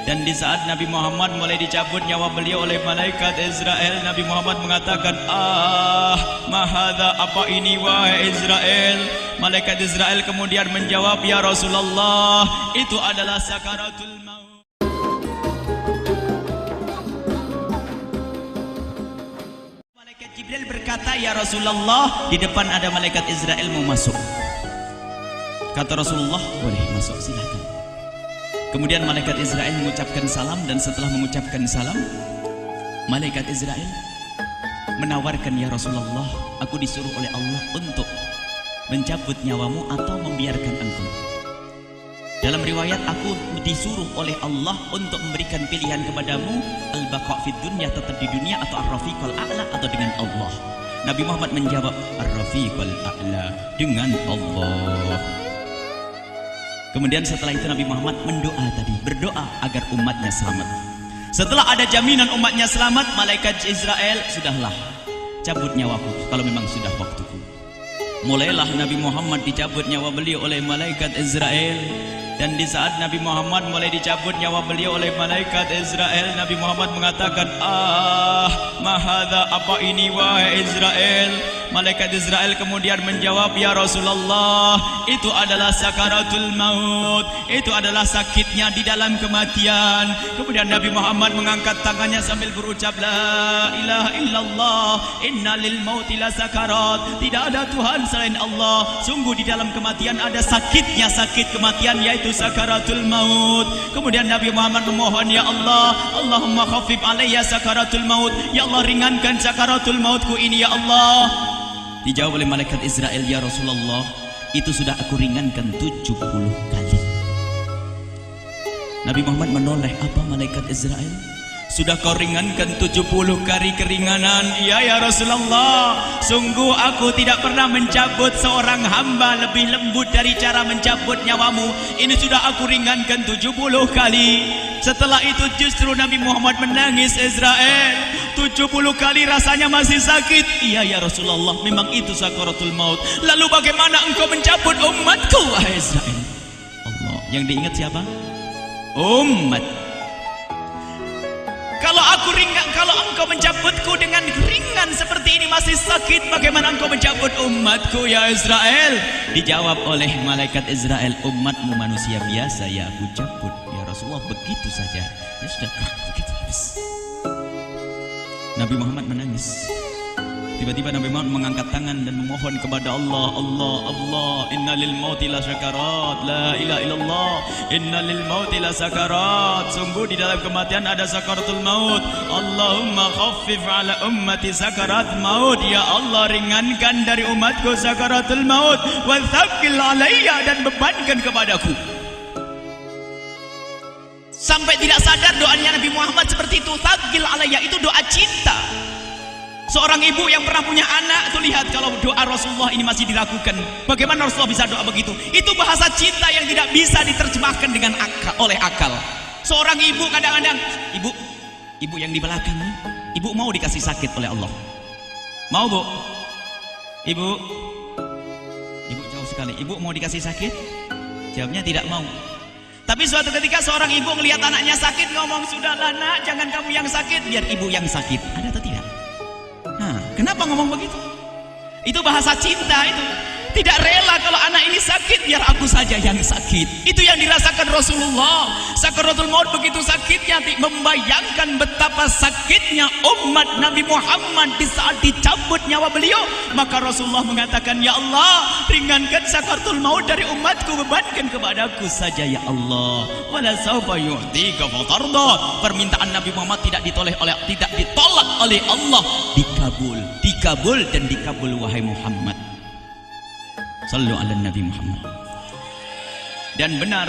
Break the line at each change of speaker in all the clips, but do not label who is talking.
Dan di saat Nabi Muhammad mulai dicabut nyawa beliau oleh malaikat Israel, Nabi Muhammad mengatakan, mahadha, apa ini wahai Israel? Malaikat Israel kemudian menjawab, ya Rasulullah, itu adalah sakaratul maut. Malaikat Jibril berkata, ya Rasulullah, di depan ada malaikat Israel mau masuk. Kata Rasulullah, boleh masuk, silakan. Kemudian malaikat Israel mengucapkan salam, dan setelah mengucapkan salam, malaikat Israel menawarkan, ya Rasulullah, aku disuruh oleh Allah untuk mencabut nyawamu atau membiarkan engkau. Dalam riwayat, aku disuruh oleh Allah untuk memberikan pilihan kepadamu, al-baqa' fid dunya, tetap di dunia, atau ar-rafiqal a'la, atau dengan Allah. Nabi Muhammad menjawab, ar-rafiqal a'la, dengan Allah. Kemudian setelah itu Nabi Muhammad berdoa agar umatnya selamat. Setelah ada jaminan umatnya selamat, malaikat Israel, sudahlah, cabut nyawaku kalau memang sudah waktuku. Mulailah Nabi Muhammad dicabut nyawa beliau oleh malaikat Israel. Dan di saat Nabi Muhammad mulai dicabut nyawa beliau oleh malaikat Israel, Nabi Muhammad mengatakan, mahadha, apa ini wahai Israel? Malaikat Israel kemudian menjawab, ya Rasulullah, itu adalah sakaratul maut, itu adalah sakitnya di dalam kematian. Kemudian Nabi Muhammad mengangkat tangannya sambil berucap, la ilaha illallah, inna lil mauti la sakarat, tidak ada Tuhan selain Allah, sungguh di dalam kematian ada sakitnya, sakit kematian, yaitu sakaratul maut. Kemudian Nabi Muhammad memohon, ya Allah, Allahumma khafif alayya sakaratul maut, ya Allah, ringankan sakaratul mautku ini, ya Allah. Dijawab oleh malaikat Israel, ya Rasulullah, itu sudah aku ringankan 70 kali. Nabi Muhammad menoleh, apa malaikat Israel? Sudah kau ringankan 70 kali keringanan? Iya ya Rasulullah, sungguh aku tidak pernah mencabut seorang hamba lebih lembut dari cara mencabut nyawamu. Ini sudah aku ringankan 70 kali. Setelah itu justru Nabi Muhammad menangis, Israel, 70 kali rasanya masih sakit. Iya ya Rasulullah, memang itu sakaratul maut. Lalu bagaimana engkau mencabut umatku, wahai Israel? Allah, yang diingat siapa? Umat. Kalau engkau mencabutku dengan ringan seperti ini masih sakit, bagaimana engkau mencabut umatku, ya Israel? Dijawab oleh malaikat Israel, umatmu manusia biasa, ya aku cabut. Ya Rasulullah, begitu saja. Ya sudah, begitu habis. Nabi Muhammad menangis. Tiba-tiba Nabi Muhammad mengangkat tangan dan memohon kepada Allah, Allah, inna lil mauti la sakarat, la ilaha illallah, inna lil mauti la sakarat, sungguh di dalam kematian ada sakaratul maut. Allahumma khaffif ala ummati sakarat maut, ya Allah, ringankan dari umatku sakaratul maut, wa thaqqil alayya, dan bebankan kepadaku. Sampai tidak sadar doanya Nabi Muhammad seperti itu, thaqqil alayya, itu doa cinta. Seorang ibu yang pernah punya anak itu, lihat kalau doa Rasulullah ini masih dilakukan. Bagaimana Rasulullah bisa doa begitu? Itu bahasa cinta yang tidak bisa diterjemahkan dengan oleh akal. Seorang ibu kadang-kadang, ibu yang di belakang, ibu mau dikasih sakit oleh Allah? Mau, Bu? Ibu jauh sekali. Ibu mau dikasih sakit? Jawabnya tidak mau. Tapi suatu ketika seorang ibu melihat anaknya sakit, ngomong, sudahlah nak, jangan kamu yang sakit, biar ibu yang sakit. Ada atau tidak? Kenapa ngomong begitu? Itu bahasa cinta itu. Tidak rela kalau anak ini sakit, biar aku saja yang sakit. Itu yang dirasakan Rasulullah. Sakaratul maut begitu sakitnya, membayangkan betapa sakitnya umat Nabi Muhammad di saat dicabut nyawa beliau. Maka Rasulullah mengatakan, ya Allah, ringankan sakaratul maut dari umatku, bebankan kepadaku saja, ya Allah. Wala sawfa yu'tika fatarda. Permintaan Nabi Muhammad tidak ditolak oleh Allah, dikabul dan dikabul, wahai Muhammad. Sallu ala Nabi Muhammad. Dan benar,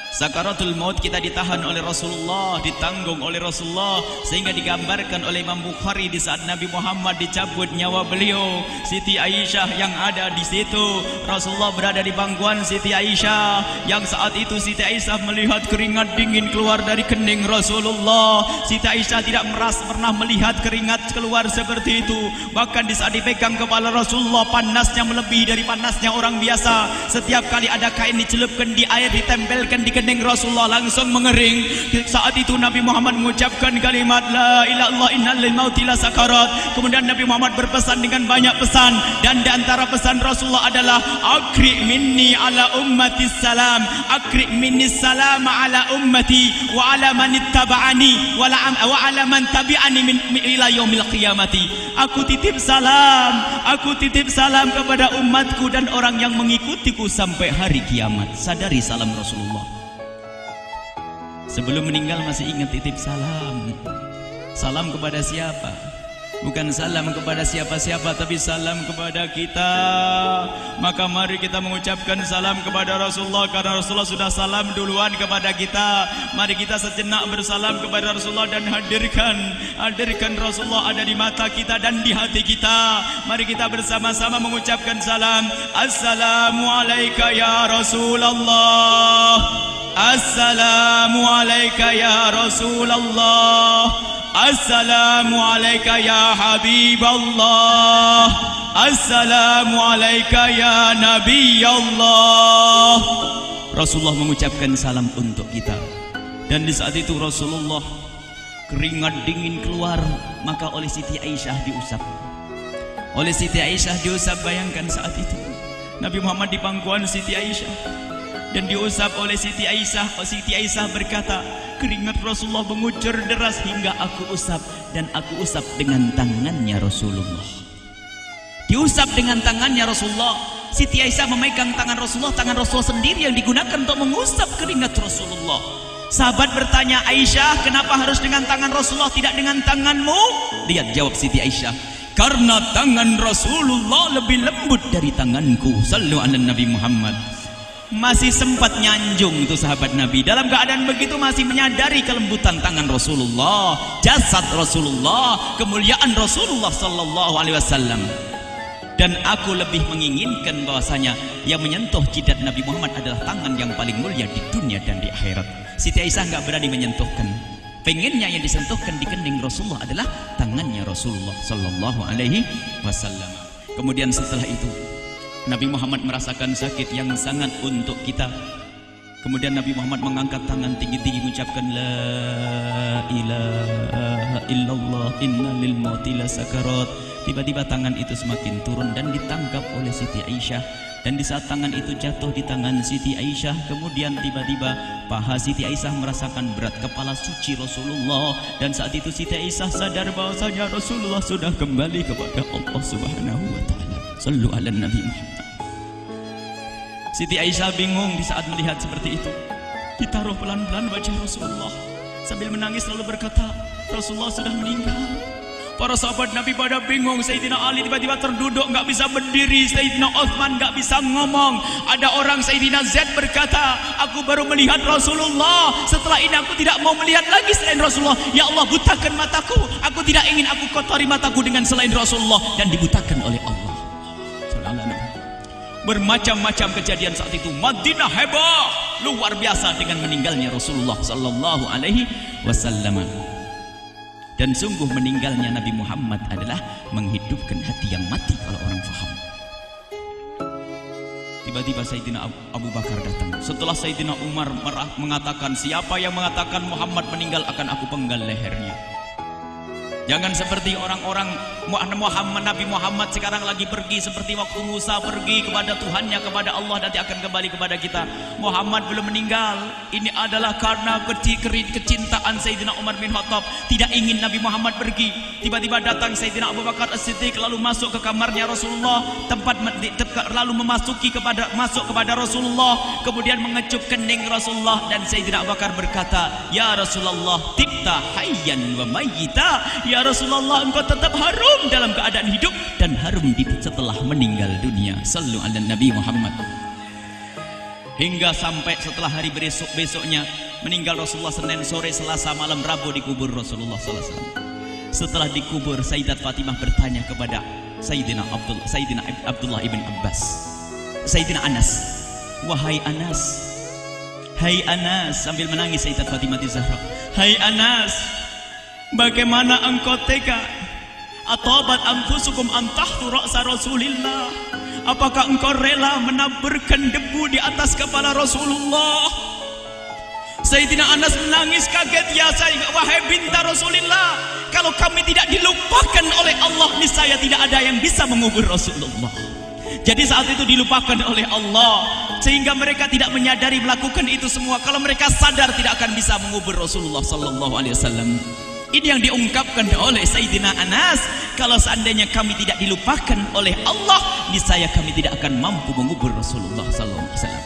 sakaratul maut kita ditahan oleh Rasulullah, ditanggung oleh Rasulullah, sehingga digambarkan oleh Imam Bukhari di saat Nabi Muhammad dicabut nyawa beliau, Siti Aisyah yang ada di situ. Rasulullah berada di pangkuan Siti Aisyah, yang saat itu Siti Aisyah melihat keringat dingin keluar dari kening Rasulullah. Siti Aisyah tidak pernah melihat keringat keluar seperti itu. Bahkan di saat dipegang kepala Rasulullah, panasnya melebihi dari panasnya orang biasa. Setiap kali ada kain dicelupkan di air, ditempelkan di kening Rasulullah langsung mengering. Saat itu Nabi Muhammad mengucapkan kalimat la ilaha illallah innal lil mauti lasakarat. Kemudian Nabi Muhammad berpesan dengan banyak pesan, dan di antara pesan Rasulullah adalah akri minni ala ummati salam, akri minni salam ala ummati wa ala man ittaba'ani wa ala man tabi'ani min ila yaumil qiyamati. Aku titip salam kepada umatku dan orang yang mengikutiku sampai hari kiamat. Sadari salam Rasulullah. Sebelum meninggal masih ingat titip salam. Salam kepada siapa? Bukan salam kepada siapa-siapa, tapi salam kepada kita. Maka mari kita mengucapkan salam kepada Rasulullah, karena Rasulullah sudah salam duluan kepada kita. Mari kita sejenak bersalam kepada Rasulullah dan hadirkan Rasulullah ada di mata kita dan di hati kita. Mari kita bersama-sama mengucapkan salam. Assalamualaikum ya Rasulullah. Assalamualaikum ya Rasulullah. Assalamualaikum ya Habiballah. Assalamualaikum ya Nabi Allah. Rasulullah mengucapkan salam untuk kita. Dan di saat itu Rasulullah keringat dingin keluar, maka oleh Siti Aisyah diusap. Oleh Siti Aisyah diusap, bayangkan saat itu Nabi Muhammad di pangkuan Siti Aisyah dan diusap oleh Siti Aisyah. Siti Aisyah berkata, keringat Rasulullah mengucur deras hingga aku usap, dan aku usap dengan tangannya Rasulullah. Diusap dengan tangannya Rasulullah. Siti Aisyah memegang tangan Rasulullah sendiri yang digunakan untuk mengusap keringat Rasulullah. Sahabat bertanya, Aisyah, kenapa harus dengan tangan Rasulullah tidak dengan tanganmu? Lihat jawab Siti Aisyah, karena tangan Rasulullah lebih lembut dari tanganku. Sallu ala Nabi Muhammad. Masih sempat nyanjung itu sahabat Nabi. Dalam keadaan begitu masih menyadari kelembutan tangan Rasulullah, jasad Rasulullah, kemuliaan Rasulullah sallallahu alaihi wasallam. Dan aku lebih menginginkan bahwasanya yang menyentuh jidat Nabi Muhammad adalah tangan yang paling mulia di dunia dan di akhirat. Siti Aisyah enggak berani menyentuhkan. Pengennya yang disentuhkan di kening Rasulullah adalah tangannya Rasulullah sallallahu alaihi wasallam. Kemudian setelah itu Nabi Muhammad merasakan sakit yang sangat untuk kita. Kemudian Nabi Muhammad mengangkat tangan tinggi-tinggi mengucapkan la ilaha illallah inna lil mauti lasakarat. Tiba-tiba tangan itu semakin turun dan ditangkap oleh Siti Aisyah. Dan di saat tangan itu jatuh di tangan Siti Aisyah, kemudian tiba-tiba paha Siti Aisyah merasakan berat kepala suci Rasulullah. Dan saat itu Siti Aisyah sadar bahwasanya Rasulullah sudah kembali kepada Allah Subhanahu wa taala. Sallu ala Nabi Muhammad. Siti Aisyah bingung di saat melihat seperti itu. Ditaruh pelan-pelan wajah Rasulullah, sambil menangis lalu berkata, Rasulullah sudah meninggal. Para sahabat Nabi pada bingung. Sayyidina Ali tiba-tiba terduduk, nggak bisa berdiri. Sayyidina Utsman nggak bisa ngomong. Ada orang Sayyidina Zaid berkata, aku baru melihat Rasulullah. Setelah ini aku tidak mau melihat lagi selain Rasulullah. Ya Allah, butakan mataku. Aku tidak ingin aku kotori mataku dengan selain Rasulullah. Dan dibutakan oleh Allah. Bermacam-macam kejadian saat itu. Madinah heboh luar biasa dengan meninggalnya Rasulullah sallallahu alaihi wasallam. Dan sungguh meninggalnya Nabi Muhammad adalah menghidupkan hati yang mati kalau orang faham. Tiba-tiba Sayyidina Abu Bakar datang. Setelah Sayyidina Umar mengatakan, siapa yang mengatakan Muhammad meninggal akan aku penggal lehernya. Jangan seperti orang-orang Nabi Muhammad sekarang lagi pergi seperti waktu Musa pergi kepada Tuhannya, kepada Allah, nanti akan kembali kepada kita. Muhammad belum meninggal. Ini adalah karena kecintaan Sayyidina Umar bin Khattab, tidak ingin Nabi Muhammad pergi. Tiba-tiba datang Sayyidina Abu Bakar As-Siddiq lalu masuk ke kamarnya Rasulullah, lalu masuk kepada Rasulullah, kemudian mengecup kening Rasulullah. Dan Sayyidina Abu Bakar berkata, ya Rasulullah, tibta hayyan wa mayyita. Ya Rasulullah, engkau tetap harum dalam keadaan hidup dan harum setelah meninggal dunia. Sallu ala Nabi Muhammad. Hingga sampai setelah hari besoknya meninggal Rasulullah, Senin sore, Selasa malam, Rabu dikubur Rasulullah sallallahu alaihi wasallam. Setelah dikubur, Sayyidat Fatimah bertanya kepada Sayyidina Abdullah ibn Abbas, Sayyidina Anas, wahai Anas, hai Anas, sambil menangis Sayyidat Fatimah Zahra, hai Anas, bagaimana engkau tega? Atabat anfusukum an tahtu ra'sa Rasulillah. Apakah engkau rela menaburkan debu di atas kepala Rasulullah? Sayyidina Anas menangis kaget, ya wahai binta Rasulullah, kalau kami tidak dilupakan oleh Allah, niscaya tidak ada yang bisa mengubur Rasulullah. Jadi saat itu dilupakan oleh Allah, sehingga mereka tidak menyadari melakukan itu semua. Kalau mereka sadar, tidak akan bisa mengubur Rasulullah sallallahu alaihi wasallam. Ini yang diungkapkan oleh Sayyidina Anas, kalau seandainya kami tidak dilupakan oleh Allah, niscaya kami tidak akan mampu mengubur Rasulullah sallallahu alaihi wasallam.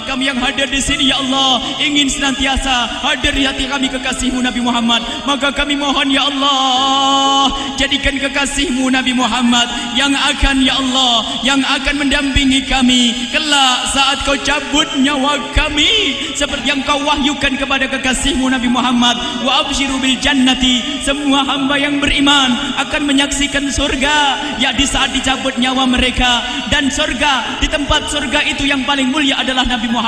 Kami yang hadir di sini, ya Allah, ingin senantiasa hadir di hati kami kekasih-Mu Nabi Muhammad. Maka kami mohon, ya Allah, jadikan kekasih-Mu Nabi Muhammad yang akan, ya Allah, yang akan mendampingi kami kelak saat Kau cabut nyawa kami, seperti yang Kau wahyukan kepada kekasih-Mu Nabi Muhammad. Wa absyiru bil jannati, semua hamba yang beriman akan menyaksikan surga, ya di saat dicabut nyawa mereka. Dan surga, di tempat surga itu yang paling mulia adalah Nabi Muhammad.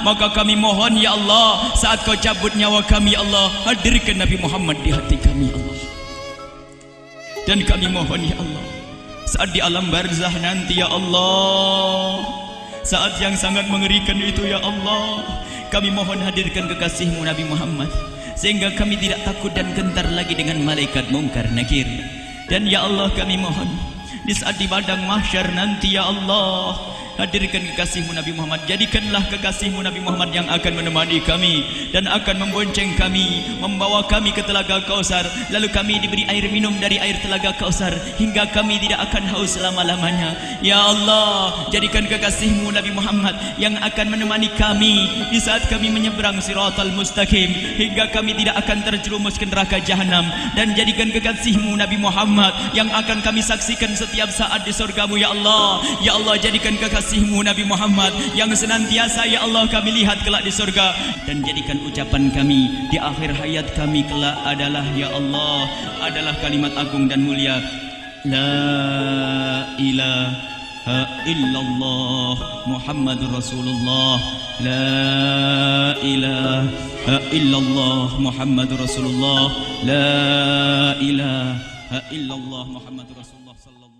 Maka kami mohon, ya Allah, saat Kau cabut nyawa kami, ya Allah, hadirkan Nabi Muhammad di hati kami, ya Allah. Dan kami mohon, ya Allah, saat di alam barzah nanti, ya Allah, saat yang sangat mengerikan itu, ya Allah, kami mohon hadirkan kekasih-Mu Nabi Muhammad, sehingga kami tidak takut dan gentar lagi dengan malaikat mungkar nakir. Dan ya Allah, kami mohon di saat di padang mahsyar nanti, ya Allah, hadirkan kekasih-Mu Nabi Muhammad. Jadikanlah kekasih-Mu Nabi Muhammad yang akan menemani kami dan akan membonceng kami, membawa kami ke telaga Kausar. Lalu kami diberi air minum dari air telaga Kausar hingga kami tidak akan haus selama-lamanya. Ya Allah, jadikan kekasih-Mu Nabi Muhammad yang akan menemani kami di saat kami menyeberang Siratal Mustaqim hingga kami tidak akan terjerumus ke neraka Jahanam. Dan jadikan kekasih-Mu Nabi Muhammad yang akan kami saksikan setiap saat di surga-Mu, ya Allah. Ya Allah, jadikan kekasih-Mu Nabi Muhammad yang senantiasa, ya Allah, kami lihat kelak di surga. Dan jadikan ucapan kami di akhir hayat kami kelak adalah, ya Allah, adalah kalimat agung dan mulia, La ilaha illallah Muhammadur Rasulullah. La ilaha illallah Muhammadur Rasulullah. La ilaha illallah Muhammadur Rasulullah sallallahu